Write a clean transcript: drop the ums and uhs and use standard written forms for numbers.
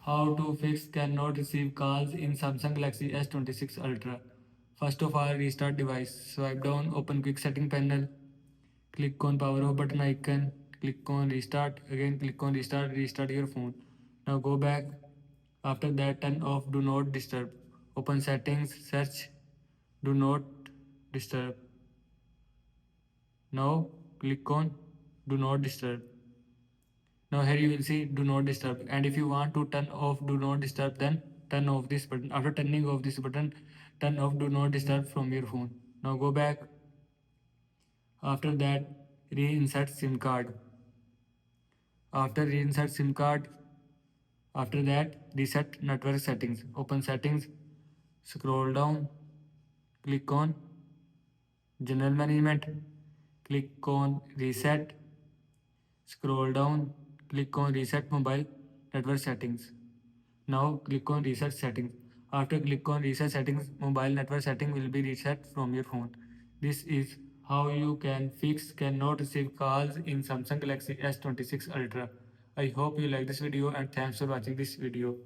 How to fix cannot receive calls in Samsung Galaxy S26 Ultra. First of all, restart device. Swipe down, open quick setting panel. Click on power off button icon. Click on restart. Again, click on restart. Restart your phone. Now go back. After that, turn off do not disturb. Open settings. Search do not disturb. Now click on do not disturb. Now here you will see do not disturb, and if you want to turn off do not disturb, then turn off this button. After turning off this button, turn off do not disturb from your phone. Now go back. After that, reinsert SIM card. After reinsert SIM card, after that reset network settings. Open settings, scroll down, click on general management, click on reset, scroll down, click on reset mobile network settings. Now click on reset settings. After click on reset settings, mobile network setting will be reset from your phone. This is how you can fix cannot receive calls in Samsung Galaxy S26 Ultra. I hope you like this video and thanks for watching this video.